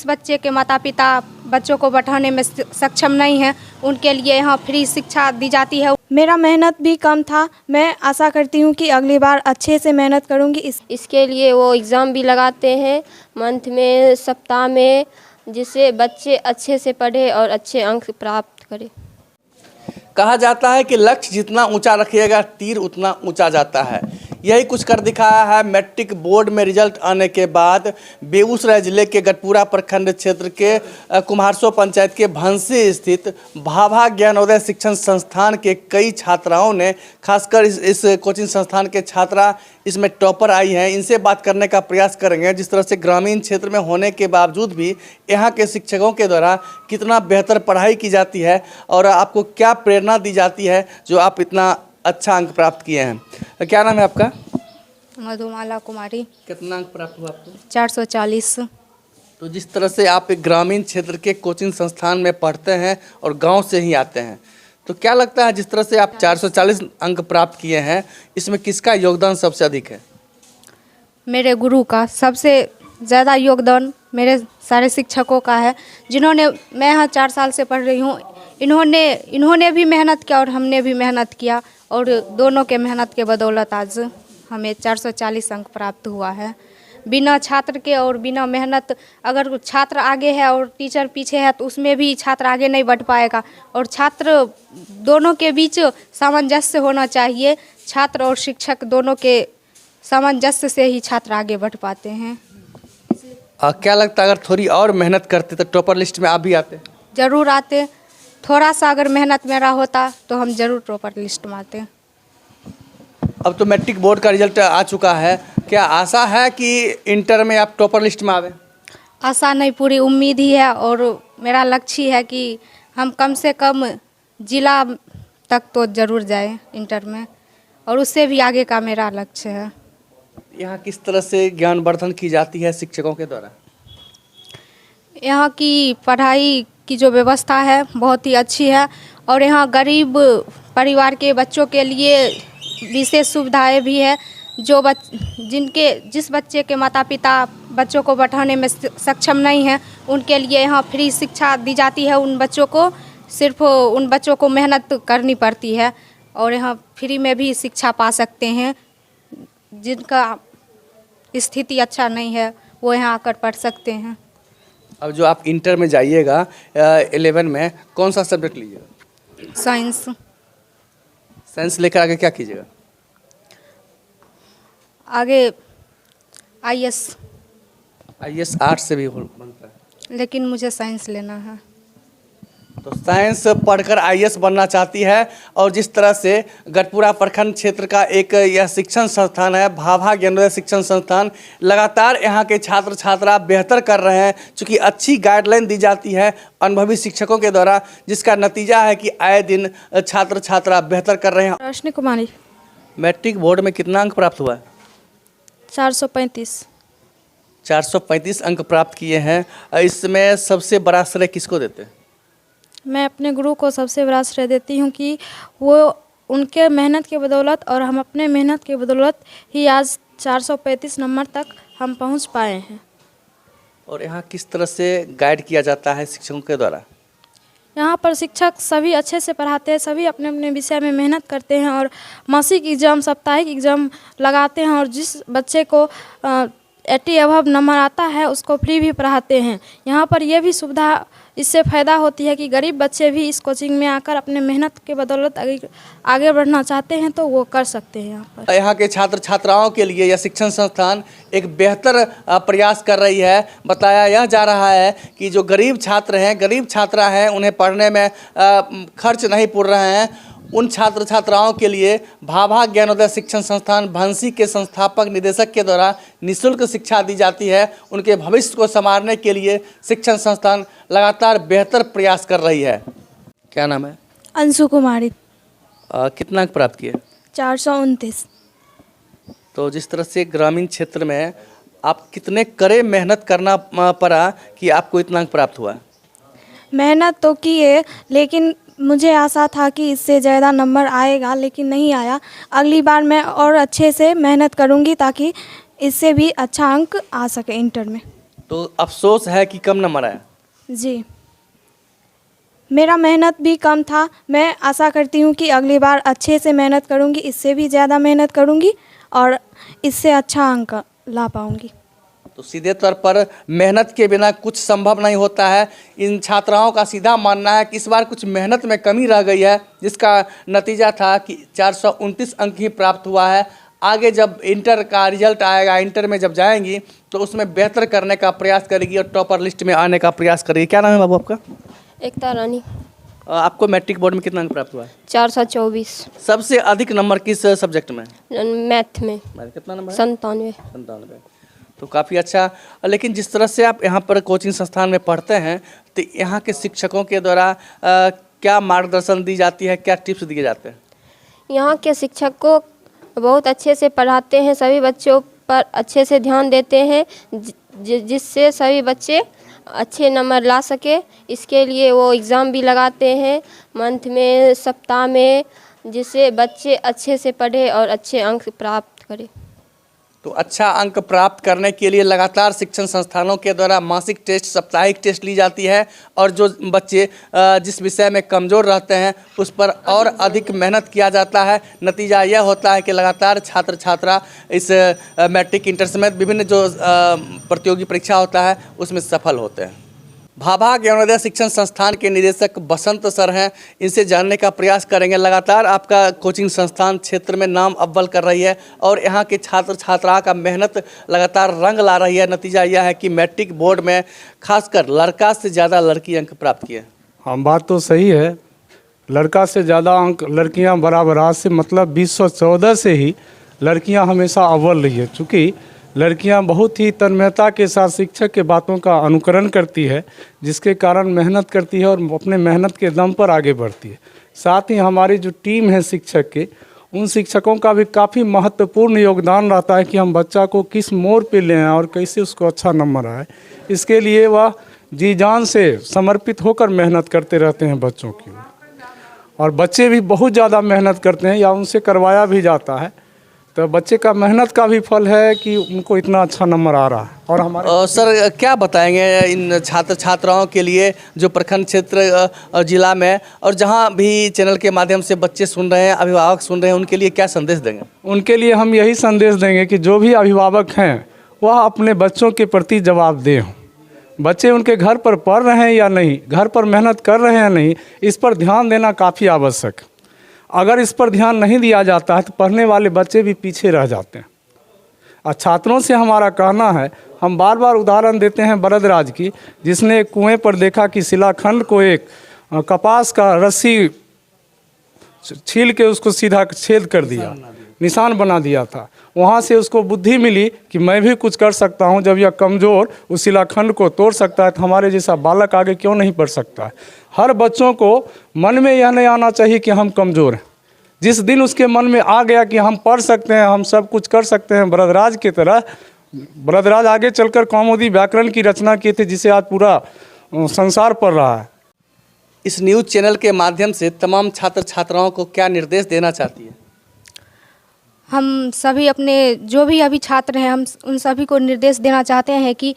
जिस बच्चे के माता पिता बच्चों को पढ़ाने में सक्षम नहीं हैं, उनके लिए यहाँ फ्री शिक्षा दी जाती है। मेरा मेहनत भी कम था। मैं आशा करती हूँ कि अगली बार अच्छे से मेहनत करूँगी। इसके लिए वो एग्ज़ाम भी लगाते हैं मंथ में, सप्ताह में, जिससे बच्चे अच्छे से पढ़े और अच्छे अंक प्राप्त करें। कहा जाता है कि लक्ष्य जितना ऊंचा रखिएगा तीर उतना ऊंचा जाता है। यही कुछ कर दिखाया है मैट्रिक बोर्ड में रिजल्ट आने के बाद बेगूसराय जिले के गढ़पुरा प्रखंड क्षेत्र के कुम्हारसो पंचायत के भंसी स्थित भाभा ज्ञानोदय शिक्षण संस्थान के कई छात्राओं ने, खासकर इस कोचिंग संस्थान के छात्रा इसमें टॉपर आई हैं। इनसे बात करने का प्रयास करेंगे जिस तरह से ग्रामीण क्षेत्र में होने के बावजूद भी यहाँ के शिक्षकों के द्वारा कितना बेहतर पढ़ाई की जाती है और आपको क्या प्रेरणा दी जाती है जो आप इतना अच्छा अंक प्राप्त किए हैं। क्या नाम है आपका? मधुमाला कुमारी। कितना अंक प्राप्त हुआ आपको? 440। तो जिस तरह से आप एक ग्रामीण क्षेत्र के कोचिंग संस्थान में पढ़ते हैं और गांव से ही आते हैं, तो क्या लगता है जिस तरह से आप 440 अंक प्राप्त किए हैं, इसमें किसका योगदान सबसे अधिक है? मेरे गुरु का सबसे ज़्यादा योगदान मेरे सारे शिक्षकों का है, जिन्होंने, मैं यहाँ 4 साल से पढ़ रही हूँ, इन्होंने भी मेहनत किया और हमने भी मेहनत किया और दोनों के मेहनत के बदौलत आज हमें 440 अंक प्राप्त हुआ है। बिना छात्र के और बिना मेहनत, अगर छात्र आगे है और टीचर पीछे है तो उसमें भी छात्र आगे नहीं बढ़ पाएगा। और छात्र दोनों के बीच सामंजस्य होना चाहिए। छात्र और शिक्षक दोनों के सामंजस्य से ही छात्र आगे बढ़ पाते हैं। क्या लगता है अगर थोड़ी और मेहनत करते तो टॉपर लिस्ट में आप भी आते? ज़रूर आते। थोड़ा सा अगर मेहनत मेरा होता तो हम ज़रूर टॉपर लिस्ट में आते। अब तो मैट्रिक बोर्ड का रिजल्ट आ चुका है, क्या आशा है कि इंटर में आप टॉपर लिस्ट में आवे? आशा नहीं, पूरी उम्मीद ही है और मेरा लक्ष्य है कि हम कम से कम जिला तक तो ज़रूर जाएं इंटर में, और उससे भी आगे का मेरा लक्ष्य है। यहाँ किस तरह से ज्ञानवर्धन की जाती है शिक्षकों के द्वारा? यहाँ की पढ़ाई की जो व्यवस्था है बहुत ही अच्छी है और यहाँ गरीब परिवार के बच्चों के लिए विशेष सुविधाएं भी है। जिस बच्चे के माता पिता बच्चों को पढ़ाने में सक्षम नहीं हैं, उनके लिए यहाँ फ्री शिक्षा दी जाती है। उन बच्चों को सिर्फ उन बच्चों को मेहनत करनी पड़ती है और यहाँ फ्री में भी शिक्षा पा सकते हैं। जिनका स्थिति अच्छा नहीं है वो यहाँ आकर पढ़ सकते हैं। अब जो आप इंटर में जाइएगा 11 में, कौन सा सब्जेक्ट लीजिएगा? साइंस। साइंस लेकर आगे क्या कीजिएगा? आगे आईएएस। आईएएस आर्ट्स से भी बनता है, लेकिन मुझे साइंस लेना है। तो साइंस पढ़कर आईएएस बनना चाहती है। और जिस तरह से गढ़पुरा प्रखंड क्षेत्र का एक यह शिक्षण संस्थान है, भाभा ज्ञानोदय शिक्षण संस्थान, लगातार यहाँ के छात्र छात्रा बेहतर कर रहे हैं, चूँकि अच्छी गाइडलाइन दी जाती है अनुभवी शिक्षकों के द्वारा, जिसका नतीजा है कि आए दिन छात्र छात्रा बेहतर कर रहे हैं। रोशनी कुमारी। मैट्रिक बोर्ड में कितना अंक प्राप्त हुआ है? 435। 435 अंक प्राप्त किए हैं। इसमें सबसे बड़ा श्रेय किसको देते हैं? मैं अपने गुरु को सबसे बड़ा श्रेय देती हूँ कि वो उनके मेहनत के बदौलत और हम अपने मेहनत के बदौलत ही आज 435 नंबर तक हम पहुँच पाए हैं। और यहाँ किस तरह से गाइड किया जाता है शिक्षकों के द्वारा? यहाँ पर शिक्षक सभी अच्छे से पढ़ाते हैं, सभी अपने अपने विषय में मेहनत करते हैं और मासिक एग्ज़ाम, साप्ताहिक एग्ज़ाम लगाते हैं और जिस बच्चे को 80 अबव नंबर आता है उसको फ्री भी पढ़ाते हैं। यहाँ पर यह भी सुविधा, इससे फ़ायदा होती है कि गरीब बच्चे भी इस कोचिंग में आकर अपने मेहनत के बदौलत आगे बढ़ना चाहते हैं तो वो कर सकते हैं। यहाँ के छात्र छात्राओं के लिए यह शिक्षण संस्थान एक बेहतर प्रयास कर रही है। बताया यह जा रहा है कि जो गरीब छात्र हैं, गरीब छात्रा हैं, उन्हें पढ़ने में खर्च नहीं पड़ रहे हैं, उन छात्र छात्राओं के लिए भाभा ज्ञानोदय शिक्षण संस्थान भंसी के संस्थापक निदेशक के द्वारा निःशुल्क शिक्षा दी जाती है। उनके भविष्य को संवारने के लिए शिक्षण संस्थान लगातार बेहतर प्रयास कर रही है। क्या नाम है? अंशु कुमारी। कितना अंक प्राप्त किए? 429। तो जिस तरह से ग्रामीण क्षेत्र में आप कितने कड़े मेहनत करना पड़ा कि आपको इतना अंक प्राप्त हुआ? मेहनत तो की है, लेकिन मुझे आशा था कि इससे ज़्यादा नंबर आएगा, लेकिन नहीं आया। अगली बार मैं और अच्छे से मेहनत करूंगी ताकि इससे भी अच्छा अंक आ सके इंटर में। तो अफसोस है कि कम नंबर आया। जी, मेरा मेहनत भी कम था। मैं आशा करती हूँ कि अगली बार अच्छे से मेहनत करूँगी, इससे भी ज़्यादा मेहनत करूँगी और इससे अच्छा अंक ला पाऊँगी। तो सीधे तौर पर मेहनत के बिना कुछ संभव नहीं होता है। इन छात्राओं का सीधा मानना है कि इस बार कुछ मेहनत में कमी रह गई है, जिसका नतीजा था कि 429 अंक ही प्राप्त हुआ है। आगे जब इंटर का रिजल्ट आएगा, इंटर में जब जाएंगी तो उसमें बेहतर करने का प्रयास करेगी और टॉपर लिस्ट में आने का प्रयास करेगी। क्या नाम है बाबू आपका? एकता रानी। आपको मैट्रिक बोर्ड में कितना अंक प्राप्त हुआ है? 424। सबसे अधिक नंबर किस सब्जेक्ट में? मैथ में कितना नंबर? 97। 97। तो काफ़ी अच्छा। लेकिन जिस तरह से आप यहाँ पर कोचिंग संस्थान में पढ़ते हैं तो यहाँ के शिक्षकों के द्वारा क्या मार्गदर्शन दी जाती है, क्या टिप्स दिए जाते हैं? यहाँ के शिक्षक को बहुत अच्छे से पढ़ाते हैं, सभी बच्चों पर अच्छे से ध्यान देते हैं, जिससे सभी बच्चे अच्छे नंबर ला सके। इसके लिए वो एग्ज़ाम भी लगाते हैं मंथ में, सप्ताह में, जिससे बच्चे अच्छे से पढ़े और अच्छे अंक प्राप्त करें। तो अच्छा अंक प्राप्त करने के लिए लगातार शिक्षण संस्थानों के द्वारा मासिक टेस्ट, साप्ताहिक टेस्ट ली जाती है और जो बच्चे जिस विषय में कमज़ोर रहते हैं उस पर और अधिक मेहनत किया जाता है। नतीजा यह होता है कि लगातार छात्र छात्रा इस मैट्रिक, इंटर समेत विभिन्न जो प्रतियोगी परीक्षा होता है उसमें सफल होते हैं। भाभा ज्ञानोदय शिक्षण संस्थान के निदेशक बसंत सर हैं, इनसे जानने का प्रयास करेंगे। लगातार आपका कोचिंग संस्थान क्षेत्र में नाम अव्वल कर रही है और यहाँ के छात्र छात्राओं का मेहनत लगातार रंग ला रही है। नतीजा यह है कि मैट्रिक बोर्ड में खासकर लड़का से ज़्यादा लड़की अंक प्राप्त किए। हाँ, बात तो सही है। लड़का से ज़्यादा अंक लड़कियाँ बराबर। आज से मतलब 2014 से ही लड़कियाँ हमेशा अव्वल रही है। चूँकि लड़कियां बहुत ही तन्मयता के साथ शिक्षक के बातों का अनुकरण करती है, जिसके कारण मेहनत करती है और अपने मेहनत के दम पर आगे बढ़ती है। साथ ही हमारी जो टीम है शिक्षक के, उन शिक्षकों का भी काफ़ी महत्वपूर्ण योगदान रहता है कि हम बच्चा को किस मोड़ पे ले आएँ और कैसे उसको अच्छा नंबर आए। इसके लिए वह जी जान से समर्पित होकर मेहनत करते रहते हैं बच्चों की, और बच्चे भी बहुत ज़्यादा मेहनत करते हैं या उनसे करवाया भी जाता है। तो बच्चे का मेहनत का भी फल है कि उनको इतना अच्छा नंबर आ रहा है। और हमारे सर क्या बताएंगे इन छात्र छात्राओं के लिए जो प्रखंड क्षेत्र जिला में और जहां भी चैनल के माध्यम से बच्चे सुन रहे हैं, अभिभावक सुन रहे हैं, उनके लिए क्या संदेश देंगे? उनके लिए हम यही संदेश देंगे कि जो भी अभिभावक हैं वह अपने बच्चों के प्रति जवाबदेह हों। बच्चे उनके घर पर पढ़ रहे हैं या नहीं, घर पर मेहनत कर रहे हैं या नहीं, इस पर ध्यान देना काफ़ी आवश्यक है। अगर इस पर ध्यान नहीं दिया जाता है तो पढ़ने वाले बच्चे भी पीछे रह जाते हैं। और छात्रों से हमारा कहना है, हम बार बार उदाहरण देते हैं बरदराज की, जिसने एक कुएं पर देखा कि शिलाखंड को एक कपास का रस्सी छील के उसको सीधा छेद कर दिया, निशान बना दिया था। वहाँ से उसको बुद्धि मिली कि मैं भी कुछ कर सकता हूँ। जब यह कमज़ोर उस शिलाखंड को तोड़ सकता है तो हमारे जैसा बालक आगे क्यों नहीं बढ़ सकता है। हर बच्चों को मन में यह नहीं आना चाहिए कि हम कमज़ोर हैं। जिस दिन उसके मन में आ गया कि हम पढ़ सकते हैं, हम सब कुछ कर सकते हैं, बरदराज की तरह, बरदराज आगे चलकर कौमुदी व्याकरण की रचना किए थे, जिसे आज पूरा संसार पढ़ रहा है। इस न्यूज़ चैनल के माध्यम से तमाम छात्र छात्राओं को क्या निर्देश देना चाहती है? हम सभी अपने जो भी अभी छात्र हैं, हम उन सभी को निर्देश देना चाहते हैं कि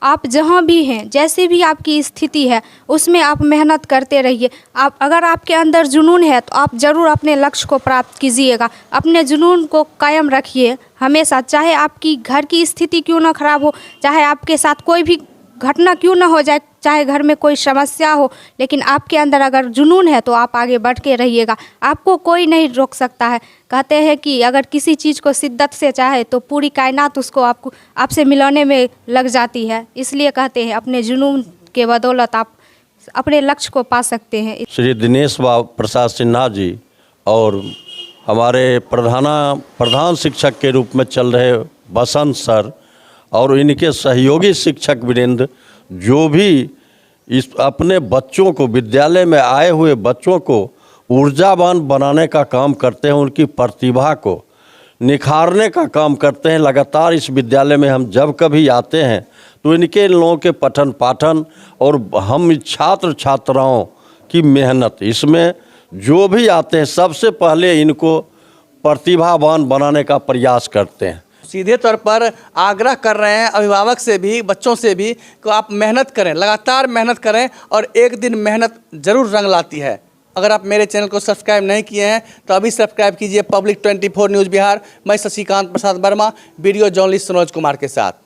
आप जहाँ भी हैं, जैसे भी आपकी स्थिति है, उसमें आप मेहनत करते रहिए। आप अगर आपके अंदर जुनून है तो आप ज़रूर अपने लक्ष्य को प्राप्त कीजिएगा। अपने जुनून को कायम रखिए हमेशा, चाहे आपकी घर की स्थिति क्यों ना खराब हो, चाहे आपके साथ कोई भी घटना क्यों ना हो जाए, चाहे घर में कोई समस्या हो, लेकिन आपके अंदर अगर जुनून है तो आप आगे बढ़ के रहिएगा। आपको कोई नहीं रोक सकता है। कहते हैं कि अगर किसी चीज़ को शिद्दत से चाहे तो पूरी कायनात उसको आपसे मिलाने में लग जाती है। इसलिए कहते हैं अपने जुनून के बदौलत आप अपने लक्ष्य को पा सकते हैं। श्री दिनेश प्रसाद सिन्हा जी और हमारे प्रधान शिक्षक के रूप में चल रहे बसंत सर और इनके सहयोगी शिक्षक वीरेंद्र, जो भी इस अपने बच्चों को, विद्यालय में आए हुए बच्चों को ऊर्जावान बनाने का काम करते हैं, उनकी प्रतिभा को निखारने का काम करते हैं। लगातार इस विद्यालय में हम जब कभी आते हैं तो इन लोगों के पठन पाठन और हम छात्र छात्राओं की मेहनत, इसमें जो भी आते हैं सबसे पहले इनको प्रतिभावान बनाने का प्रयास करते हैं। सीधे तौर पर आग्रह कर रहे हैं अभिभावक से भी, बच्चों से भी कि आप मेहनत करें, लगातार मेहनत करें और एक दिन मेहनत ज़रूर रंग लाती है। अगर आप मेरे चैनल को सब्सक्राइब नहीं किए हैं तो अभी सब्सक्राइब कीजिए पब्लिक 24 न्यूज़ बिहार। मैं शशिकांत प्रसाद वर्मा, वीडियो जर्नलिस्ट सनोज कुमार के साथ।